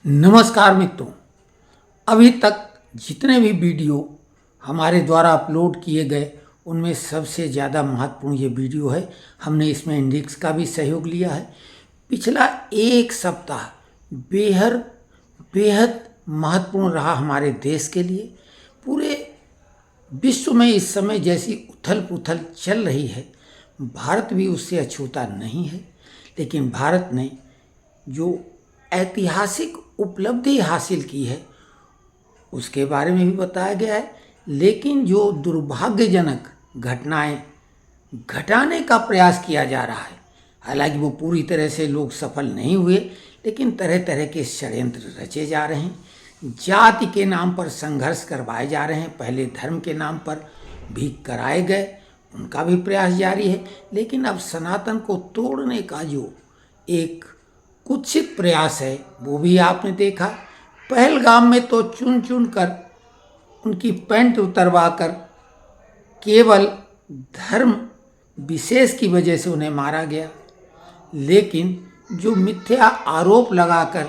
नमस्कार मित्रों। अभी तक जितने भी वीडियो हमारे द्वारा अपलोड किए गए उनमें सबसे ज़्यादा महत्वपूर्ण ये वीडियो है। हमने इसमें इंडेक्स का भी सहयोग लिया है। पिछला एक सप्ताह बेहद बेहद महत्वपूर्ण रहा हमारे देश के लिए। पूरे विश्व में इस समय जैसी उथल पुथल चल रही है, भारत भी उससे अछूता नहीं है। लेकिन भारत ने जो ऐतिहासिक उपलब्धि हासिल की है उसके बारे में भी बताया गया है। लेकिन जो दुर्भाग्यजनक घटनाएं घटाने का प्रयास किया जा रहा है, हालांकि वो पूरी तरह से लोग सफल नहीं हुए, लेकिन तरह तरह के षड्यंत्र रचे जा रहे हैं। जाति के नाम पर संघर्ष करवाए जा रहे हैं, पहले धर्म के नाम पर भी कराए गए, उनका भी प्रयास जारी है। लेकिन अब सनातन को तोड़ने का जो एक कुत्सित प्रयास है वो भी आपने देखा। पहलगाम में तो चुन चुन कर उनकी पैंट उतरवा कर केवल धर्म विशेष की वजह से उन्हें मारा गया। लेकिन जो मिथ्या आरोप लगाकर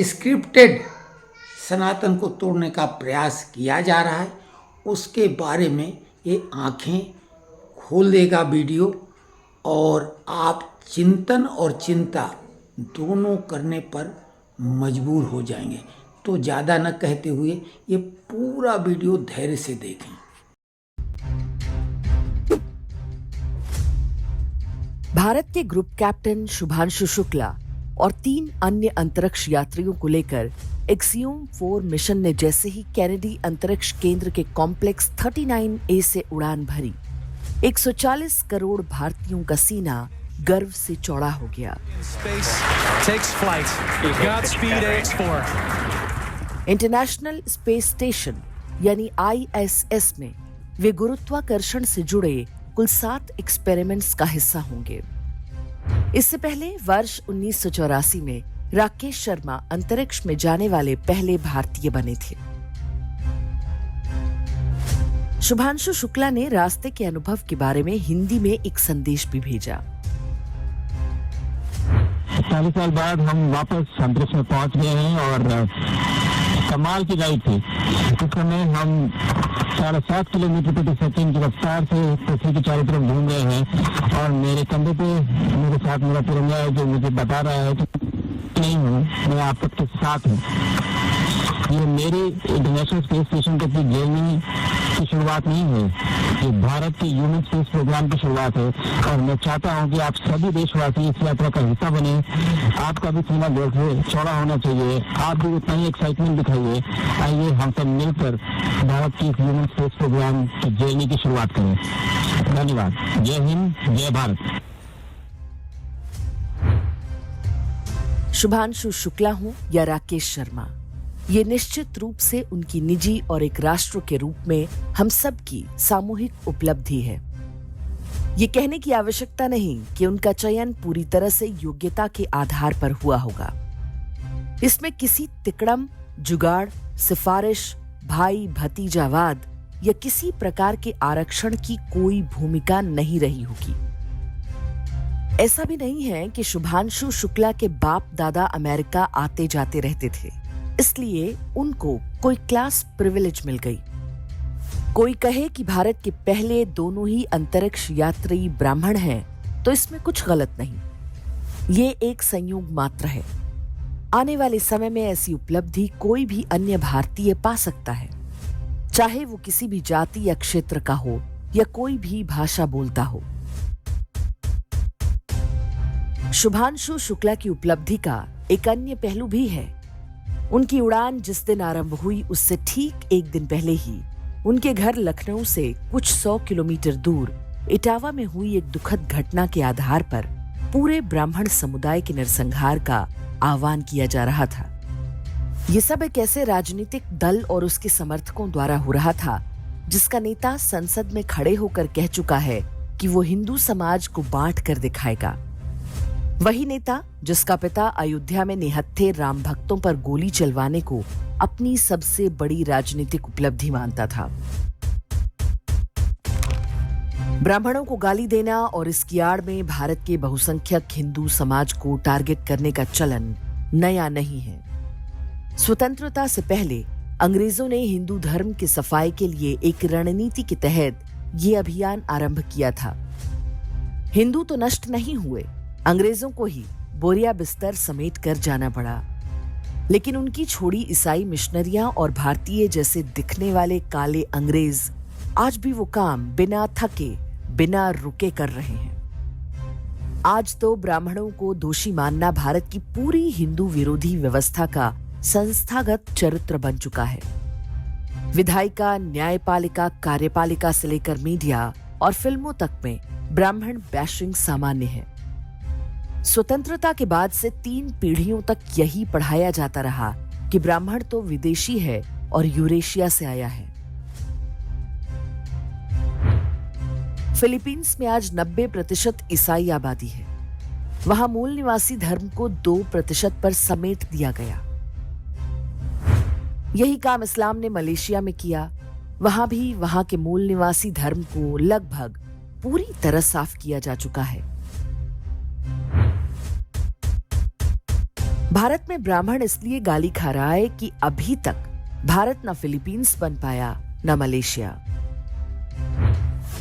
स्क्रिप्टेड सनातन को तोड़ने का प्रयास किया जा रहा है, उसके बारे में ये आंखें खोल देगा वीडियो, और आप चिंतन और चिंता दोनों करने पर मजबूर हो जाएंगे। तो ज़्यादा न कहते हुए ये पूरा वीडियो धैर्य से देखें। भारत के ग्रुप कैप्टन शुभांशु शुक्ला और 3 अन्य अंतरिक्ष यात्रियों को लेकर एक्सियोम 4 मिशन ने जैसे ही कैनेडी अंतरिक्ष केंद्र के कॉम्प्लेक्स 39A से उड़ान भरी, 140 करोड़ भारतीयों का सीना गर्व से चौड़ा हो गया। इंटरनेशनल स्पेस स्टेशन यानी ISS में वे गुरुत्वाकर्षण से जुड़े कुल 7 एक्सपेरिमेंट्स का हिस्सा होंगे। इससे पहले वर्ष 1984 में राकेश शर्मा अंतरिक्ष में जाने वाले पहले भारतीय बने थे। शुभांशु शुक्ला ने रास्ते के अनुभव के बारे में हिंदी में एक संदेश भी भेजा। 40 साल बाद हम वापस अंतरिक्ष में पहुंच गए हैं और कमाल की राइड थी। उस समय हम 7.5 किलोमीटर प्रति सेकंड की रफ्तार से पृथ्वी के चारों तरफ घूम रहे हैं और मेरे कंधे पे मेरे साथ मेरा तिरंगा है जो मुझे बता रहा है कि नहीं हूँ, मैं आप सबके साथ हूँ। ये मेरी इंटरनेशनल स्पेस स्टेशन तक की जर्नी की शुरुआत नहीं है, ये भारत के ह्यूमन स्पेस प्रोग्राम की शुरुआत है। और मैं चाहता हूं कि आप सभी देशवासी इस यात्रा का हिस्सा बने। आपका भी सीना गर्व से चौड़ा होना चाहिए, आप भी उतना ही एक्साइटमेंट दिखाइए। आइए हम सब मिलकर भारत की ह्यूमन स्पेस प्रोग्राम की जर्नी की शुरुआत करें। धन्यवाद। जय हिंद, जय भारत। शुभांशु शुक्ला हो या राकेश शर्मा, ये निश्चित रूप से उनकी निजी और एक राष्ट्र के रूप में हम सब की सामूहिक उपलब्धि है। ये कहने की आवश्यकता नहीं कि उनका चयन पूरी तरह से योग्यता के आधार पर हुआ होगा। इसमें किसी तिकड़म, जुगाड़, सिफारिश, भाई भतीजावाद या किसी प्रकार के आरक्षण की कोई भूमिका नहीं रही होगी। ऐसा भी नहीं है कि शुभांशु शुक्ला के बाप दादा अमेरिका आते जाते रहते थे, इसलिए उनको कोई क्लास प्रिविलेज मिल गई। कोई कहे कि भारत के पहले दोनों ही अंतरिक्ष यात्री ब्राह्मण हैं, तो इसमें कुछ गलत नहीं। ये एक संयोग मात्र है। आने वाले समय में ऐसी उपलब्धि कोई भी अन्य भारतीय पा सकता है, चाहे वो किसी भी जाति या क्षेत्र का हो या कोई भी भाषा बोलता हो। शुभांशु शुक्ला की उपलब्धि का एक अन्य पहलू भी है। उनकी उड़ान जिस दिन आरंभ हुई उससे ठीक एक दिन पहले ही उनके घर लखनऊ से कुछ 100 किलोमीटर दूर इटावा में हुई एक दुखद घटना के आधार पर पूरे ब्राह्मण समुदाय के नरसंहार का आह्वान किया जा रहा था। ये सब एक ऐसे राजनीतिक दल और उसके समर्थकों द्वारा हो रहा था जिसका नेता संसद में खड़े होकर कह चुका है कि वो हिंदू समाज को बांट कर दिखाएगा। वही नेता जिसका पिता अयोध्या में निहत्थे राम भक्तों पर गोली चलवाने को अपनी सबसे बड़ी राजनीतिक उपलब्धि मानता था। ब्राह्मणों को गाली देना और इसकी आड़ में भारत के बहुसंख्यक हिंदू समाज को टारगेट करने का चलन नया नहीं है। स्वतंत्रता से पहले अंग्रेजों ने हिंदू धर्म के सफाई के लिए एक रणनीति के तहत ये अभियान आरंभ किया था। हिंदू तो नष्ट नहीं हुए, अंग्रेजों को ही बोरिया बिस्तर समेट कर जाना पड़ा। लेकिन उनकी छोड़ी ईसाई मिशनरियां और भारतीय जैसे दिखने वाले काले अंग्रेज आज भी वो काम बिना थके, बिना रुके कर रहे हैं। आज तो ब्राह्मणों को दोषी मानना भारत की पूरी हिंदू विरोधी व्यवस्था का संस्थागत चरित्र बन चुका है। विधायिका, न्यायपालिका, कार्यपालिका से लेकर मीडिया और फिल्मों तक में ब्राह्मण बैशिंग सामान्य है। स्वतंत्रता के बाद से 3 पीढ़ियों तक यही पढ़ाया जाता रहा कि ब्राह्मण तो विदेशी है और यूरेशिया से आया है। फिलीपींस में आज 90% ईसाई आबादी है। वहां मूल निवासी धर्म को 2% पर समेट दिया गया। यही काम इस्लाम ने मलेशिया में किया। वहां भी वहां के मूल निवासी धर्म को लगभग पूरी तरह साफ किया जा चुका है। भारत में ब्राह्मण इसलिए गाली खा रहा है कि अभी तक भारत न फिलीपींस बन पाया न मलेशिया।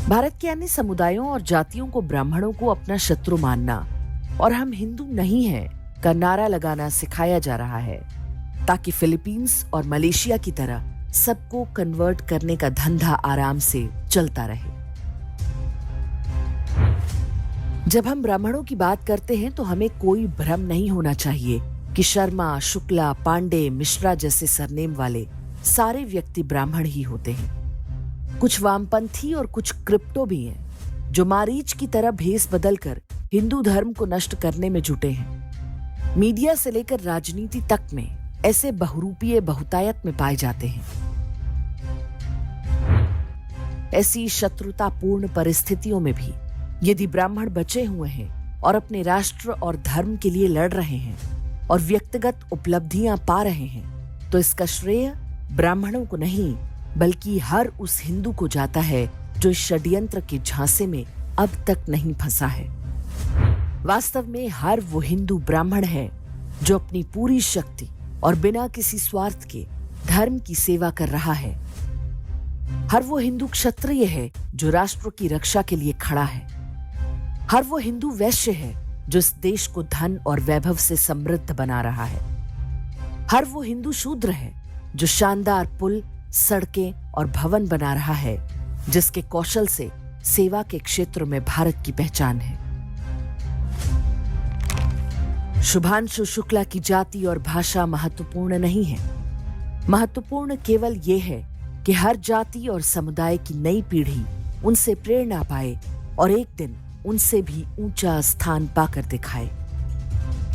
भारत के अन्य समुदायों और जातियों को ब्राह्मणों को अपना शत्रु मानना और हम हिंदू नहीं हैं का नारा लगाना सिखाया जा रहा है, ताकि फिलीपींस और मलेशिया की तरह सबको कन्वर्ट करने का धंधा आराम से चलता रहे। जब हम ब्राह्मणों की बात करते हैं तो हमें कोई भ्रम नहीं होना चाहिए कि शर्मा, शुक्ला, पांडे, मिश्रा जैसे सरनेम वाले सारे व्यक्ति ब्राह्मण ही होते हैं। कुछ वामपंथी और कुछ क्रिप्टो भी हैं, जो मारीच की तरह भेष बदलकर हिंदू धर्म को नष्ट करने में जुटे हैं। मीडिया से लेकर राजनीति तक में ऐसे बहुरूपीय बहुतायत में पाए जाते हैं। ऐसी शत्रुतापूर्ण परिस्थितियों में भी यदि ब्राह्मण बचे हुए हैं और अपने राष्ट्र और धर्म के लिए लड़ रहे हैं और व्यक्तिगत उपलब्धियां पा रहे हैं, तो इसका श्रेय ब्राह्मणों को नहीं बल्कि हर उस हिंदू को जाता है जो इस षड्यंत्र के झांसे में अब तक नहीं फंसा है। वास्तव में हर वो हिंदू ब्राह्मण है जो अपनी पूरी शक्ति और बिना किसी स्वार्थ के धर्म की सेवा कर रहा है। हर वो हिंदू क्षत्रिय है जो राष्ट्र की रक्षा के लिए खड़ा है। हर वो हिंदू वैश्य है जो इस देश को धन और वैभव से समृद्ध बना रहा है। हर वो हिंदू शूद्र है जो शानदार पुल, सड़कें और भवन बना रहा है, जिसके कौशल से सेवा के क्षेत्र में भारत की पहचान है। शुभांशु शुक्ला की जाति और भाषा महत्वपूर्ण नहीं है। महत्वपूर्ण केवल यह है कि हर जाति और समुदाय की नई पीढ़ी उनसे प्रेरणा पाए और एक दिन उनसे भी ऊंचा स्थान पाकर दिखाए।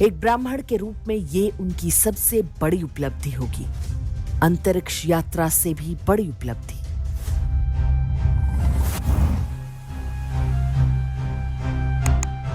एक ब्राह्मण के रूप में ये उनकी सबसे बड़ी उपलब्धि होगी, अंतरिक्ष यात्रा से भी बड़ी उपलब्धि।